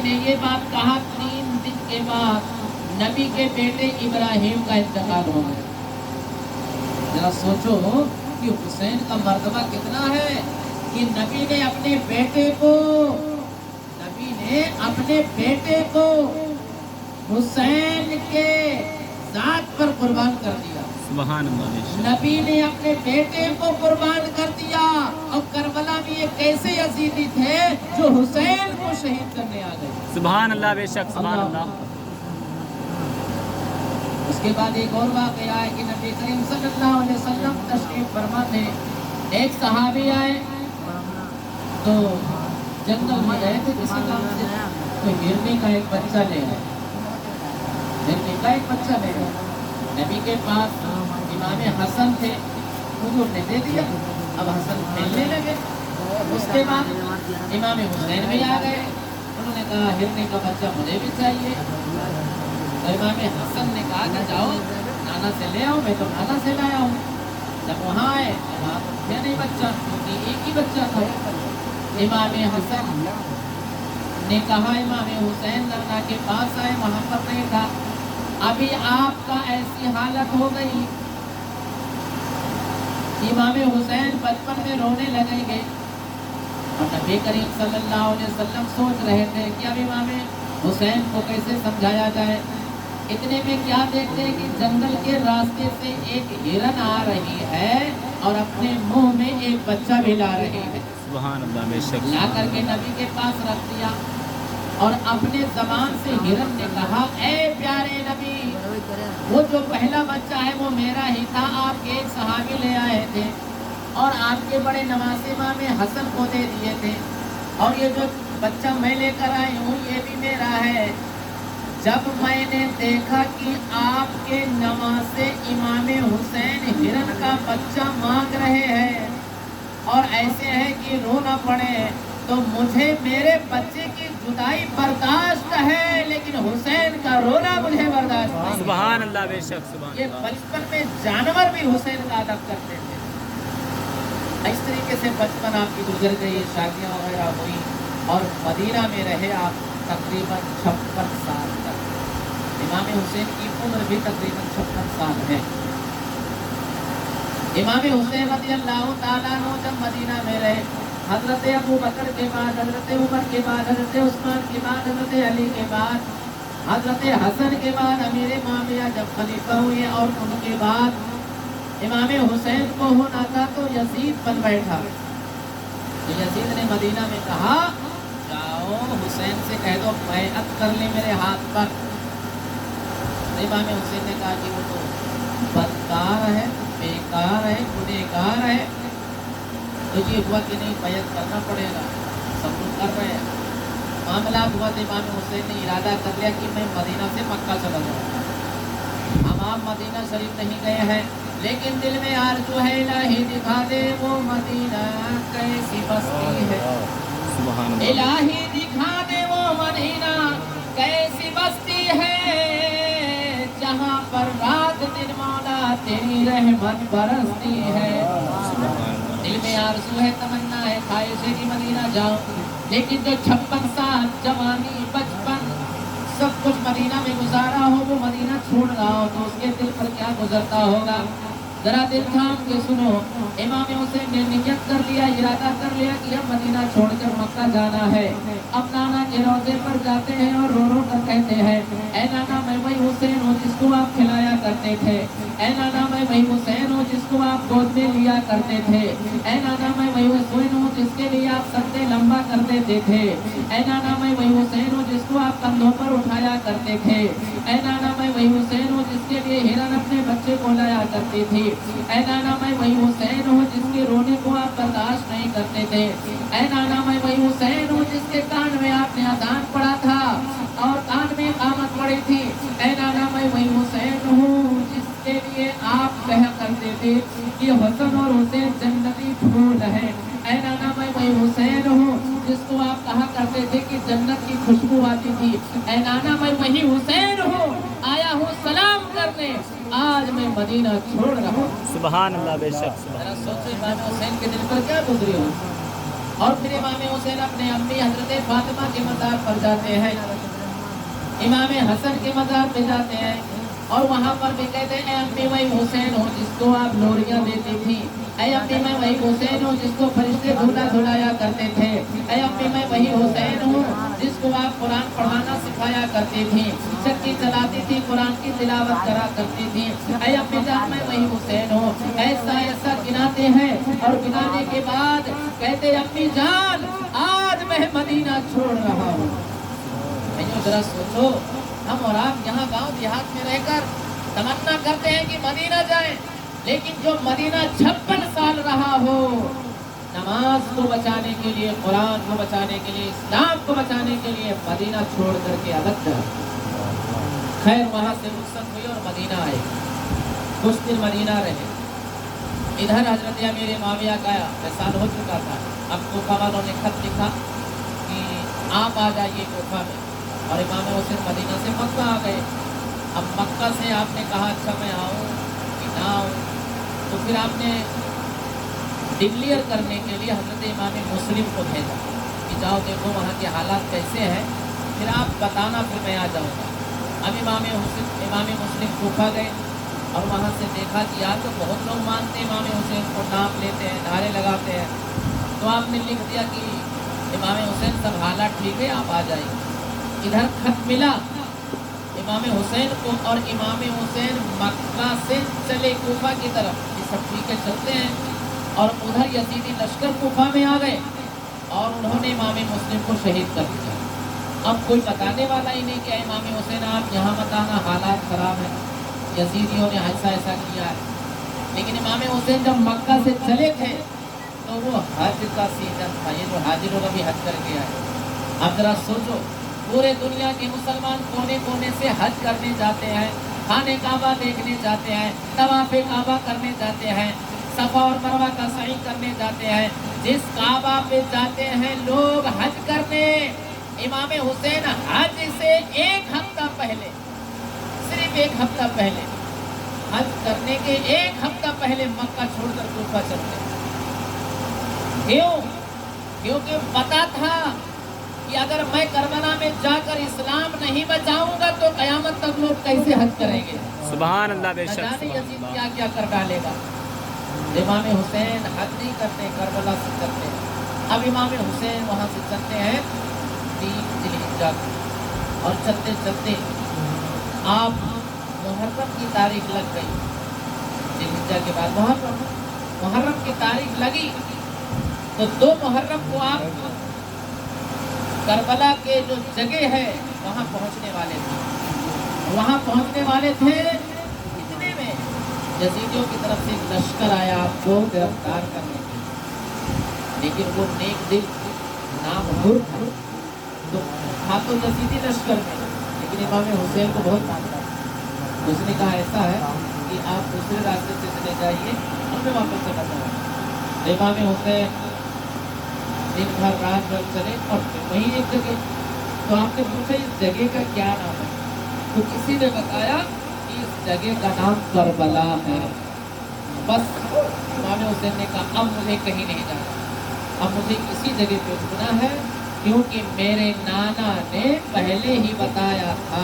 نے یہ بات کہا 3 دن کے بعد نبی کے بیٹے ابراہیم کا انتقال ہو گیا۔ ذرا سوچو کہ حسین کا مرتبہ کتنا ہے کہ نبی نے اپنے بیٹے کو حسین کے ذات پر قربان کر دیا۔ سبحان اللہ۔ نبی نے اپنے بیٹے کو قربان کر دیا، اور کربلا میں ایک ایسے یزیدی تھے جو حسین کو شہید کرنے آ گئے۔ سبحان اللہ، بے شک سبحان اللہ۔ اس کے بعد ایک اور واقعہ ہے کہ نبی کریم صلی اللہ علیہ وسلم تشریف فرما تھے، ایک صحابی آئے تو جنگل میں گئے تھے کسی کام سے، تو ہرنی کا ایک بچہ لے گئے، نبی کے پاس امام حسن تھے، حضور نے دے دیا، اب حسن کھیلنے لگے۔ اس کے بعد امام حسین بھی آ گئے، انہوں نے کہا ہرنی کا بچہ مجھے بھی چاہیے۔ تو امام حسن نے کہا کہ جاؤ نانا سے لے آؤ، میں تو نانا سے لایا ہوں۔ جب وہاں آئے وہاں تھے نہیں بچہ، کیونکہ ایک ہی بچہ تھا۔ امام حسن نے کہا امام حسین نانا کے پاس آئے، وہاں پر نہیں تھا، ابھی آپ کا ایسی حالت ہو گئی۔ امام حسین بچپن میں رونے لگے گے، اور نبی کریم صلی اللہ علیہ وسلم سوچ رہے تھے کہ اب امام حسین کو کیسے سمجھایا جائے۔ اتنے میں کیا دیکھتے ہیں کہ جنگل کے راستے سے ایک ہرن آ رہی ہے اور اپنے منہ میں ایک بچہ بھی لا رہی ہے۔ سبحان اللہ، بے شک لا کر کے نبی کے پاس رکھ دیا، اور اپنے زبان سے ہرن نے کہا اے پیارے نبی، وہ جو پہلا بچہ ہے وہ میرا ہی تھا، آپ کے ایک صحابی لے آئے تھے اور آپ کے بڑے نواسے امام حسن کو دے دیے تھے، اور یہ جو بچہ میں لے کر آئی ہوں یہ بھی میرا ہے۔ جب میں نے دیکھا کہ آپ کے نواسے امام حسین ہرن کا بچہ مانگ رہے ہیں اور ایسے ہے کہ رو نہ پڑے، تو مجھے میرے بچے کی جدائی برداشت ہے، لیکن حسین کا رونا مجھے برداشت نہیں۔ سبحان اللہ، بے شک سبحان یہ اللہ۔ بچپن میں جانور بھی حسین کا ادب کرتے تھے۔ اس طریقے سے بچپن آپ کی گزر گئی، شادیاں وغیرہ ہوئی، اور مدینہ میں رہے آپ تقریباً 56 سال تک۔ امام حسین کی عمر بھی تقریباً 56 سال ہے۔ امام حسین رضی اللہ تعالیٰ عنہ جب مدینہ میں رہے، حضرت ابو بکر کے بعد حضرت عمر کے بعد حضرت عثمان کے بعد حضرت علی کے بعد حضرت حسن کے بعد امیر معاویہ جب خلیفہ ہوئے، اور ان کے بعد امام حسین کو ہونا تھا تو یزید بن بیٹھا۔ تو یزید نے مدینہ میں کہا جاؤ حسین سے کہہ دو بیعت کر لے میرے ہاتھ پر۔ امام حسین نے کہا کہ وہ تو بدکار ہے، بیکار ہے، گنہگار ہے۔ تو یہ ہوا کہ نہیں بیعت کرنا پڑے گا، سب کچھ کر رہے ہیں، معاملات ہوا۔ تو امام حسین نے ارادہ کر لیا کہ میں مدینہ سے مکہ چلا جاؤں۔ اب آپ مدینہ شریف نہیں گئے ہیں، لیکن دل میں آرزو ہے الہی دکھا دے وہ مدینہ کیسی بستی ہے، سبحان اللہ۔ الہی دکھا دے وہ مدینہ کیسی بستی ہے، جہاں پر رات دن مولا تیری رحمت برستی ہے۔ دل میں آرزو ہے، تمنا ہے، خواہش ہے کہ مدینہ جاؤ، لیکن جو 56 سال جوانی بچپن سب کچھ مدینہ میں گزارا ہو، وہ مدینہ چھوڑ رہا ہو تو اس کے دل پر کیا گزرتا ہوگا۔ ذرا دل تھام کے سنو، امام حسین نے نیت کر لیا، ارادہ کر لیا کہ اب مدینہ چھوڑ کر مکہ جانا ہے۔ اب نانا کے روضے پر جاتے ہیں اور رو رو کر کہتے ہیں اے نانا میں وہی حسین ہوں جس کو آپ کھلایا کرتے تھے، اے نانا میں وہی حسین ہوں جس کو آپ گود میں لیا کرتے تھے، اے نانا میں وہی حسین ہوں جس کے لیے آپ سرتے لمبا کر دیتے تھے، اے نانا میں وہی حسین ہوں جس کو آپ کندھوں پر اٹھایا کرتے تھے، اے نانا میں وہی حسین ہوں جس کے لیے ہرن اپنے بچے کو لایا کرتی تھی، اے نانا میں وہی حسین ہوں جس کے رونے کو آپ برداشت نہیں کرتے تھے، اے نانا میں وہی حسین ہوں جس کے کان میں آپ نے اذان پڑھا تھا اور کان میں اقامت پڑی تھی، اے نانا میں وہی حسین ہوں جس کے لیے آپ کہا کرتے تھے کہ حسن اور حسین جنتی پھول ہے، اے نانا میں وہی حسین ہوں جس کو آپ کہا کرتے تھے کہ جنت کی خوشبو آتی تھی، اے نانا میں وہی حسین ہوں آیا ہوں سلام کرنے، آج میں مدینہ چھوڑ رہا ہوں۔ سبحان اللہ، بے شک ذرا سوچو امام حسین کے دل پر کیا گزری ہو۔ اور پھر امام حسین اپنے امی حضرت فاطمہ کے مزار پر جاتے ہیں، امام حسن کے مزار پہ جاتے ہیں اور وہاں پر بھی کہتے ہیں اے امی میں حسین ہوں جس کو آپ لوریاں دیتی تھی، اے امی میں وہی حسین ہوں جس کو فرشتے جھولا جھلایا کرتے تھے، اے امی میں وہی حسین ہوں جس کو آپ قرآن پڑھانا سکھایا کرتی تھی، چکی چلاتی تھی، قرآن کی تلاوت کرا کرتی تھی، اے امی جان میں وہی حسین ہوں۔ ایسا ایسا گناتے ہیں اور گنانے کے بعد کہتے امی جان آج میں مدینہ چھوڑ رہا ہوں۔ ذرا سوچو، ہم اور آپ یہاں گاؤں دیہات میں رہ کر تمنا کرتے ہیں کہ مدینہ جائیں، لیکن جو مدینہ 56 سال رہا ہو، نماز کو بچانے کے لیے، قرآن کو بچانے کے لیے، اسلام کو بچانے کے لیے مدینہ چھوڑ کر کے الگ جا، خیر وہاں سے رخصت ہوئی اور مدینہ آئے، کچھ دن مدینہ رہے۔ ادھر حضرت امیر معاویہ کا وصال ہو چکا تھا، اب کوفہ والوں نے خط لکھا کہ آپ آ جائیے کوفہ میں، اور امام حسین مدینہ سے مکہ آ گئے۔ اب مکہ سے آپ نے کہا اچھا میں آؤں کہ نہ آؤں، تو پھر آپ نے ڈکلیئر کرنے کے لیے حضرت امام مسلم کو بھیجا کہ جاؤ دیکھو وہاں کے حالات کیسے ہیں، پھر آپ بتانا، پھر میں آ جاؤں گا۔ اب امام مسلم کوفہ گئے اور وہاں سے دیکھا کہ یار تو بہت لوگ مانتے ہیں امام حسین کو، نام لیتے ہیں، نعرے لگاتے ہیں، تو آپ نے لکھ دیا کہ امام حسین سب حالات ٹھیک ہے آپ آ جائیے۔ ادھر خط ملا امام حسین کو، اور امام حسین مکہ سے چلے کوفہ کی طرف کہ سب ٹھیک ہے چلتے ہیں، اور ادھر یزیدی لشکر کوفہ میں آ گئے اور انہوں نے امام مسلم کو شہید کر دیا۔ اب کوئی بتانے والا ہی نہیں کہ امام حسین آپ یہاں مت آنا، حالات خراب ہیں، یزیدیوں نے ایسا ایسا کیا ہے۔ لیکن امام حسین جب مکہ سے چلے تھے تو وہ حج کا سیزن تھا، یہ جو حاجی لوگ ابھی حج کر کے آئے۔ اب ذرا سوچو، پورے دنیا کے مسلمان کونے کونے سے حج کرنے جاتے ہیں، خانے کعبہ دیکھنے جاتے ہیں، طواف کعبہ کرنے جاتے ہیں، صفا اور مروہ کا سعی کرنے جاتے ہیں۔ جس کعبہ پہ جاتے ہیں لوگ حج کرنے، امام حسین حج سے ایک ہفتہ پہلے، صرف ایک ہفتہ پہلے، حج کرنے کے ایک ہفتہ پہلے مکہ چھوڑ کر کوفہ چلتے ہیں۔ کیوں؟ کیونکہ پتا تھا کہ اگر میں کربلا میں جا کر اسلام نہیں بچاؤں گا تو قیامت تک لوگ کیسے حج کریں گے؟ سبحان اللہ، بے نہ شک جانے یزید سبحان کیا کیا کر ڈالے گا۔ امام حسین حج نہیں کرتے، کربلا سے کرتے ہیں۔ اب امام حسین وہاں سے چلتے ہیں 3 ذی الحجہ کو، اور چلتے چلتے آپ محرم کی تاریخ لگ گئی، ذی الحجہ کے بعد محرم کی تاریخ لگی تو 2 محرم کو آپ کربلا کے جو جگہ ہے وہاں پہنچنے والے تھے۔ وہاں پہنچنے والے تھے، اتنے میں یزیدیوں کی طرف سے ایک لشکر آیا آپ کو گرفتار کرنے کے لیے، لیکن وہ نیک دل نامور تھا، تو تھا تو یزیدی لشکر میں، لیکن امام حسین کو بہت مانتا تھا۔ اس نے کہا ایسا ہے کہ آپ دوسرے راستے سے چلے جائیے اور میں واپس چلا جاؤں۔ امام حسین دن بھر رات بھر چلے اور وہیں ایک جگہ، تو آپ نے پوچھا اس جگہ کا کیا نام ہے، تو کسی نے بتایا کہ اس جگہ کا نام کربلا ہے۔ بس امام حسین نے کہا اب مجھے کہیں نہیں جانا، اب مجھے اسی جگہ پہ رکنا ہے، کیونکہ میرے نانا نے پہلے ہی بتایا تھا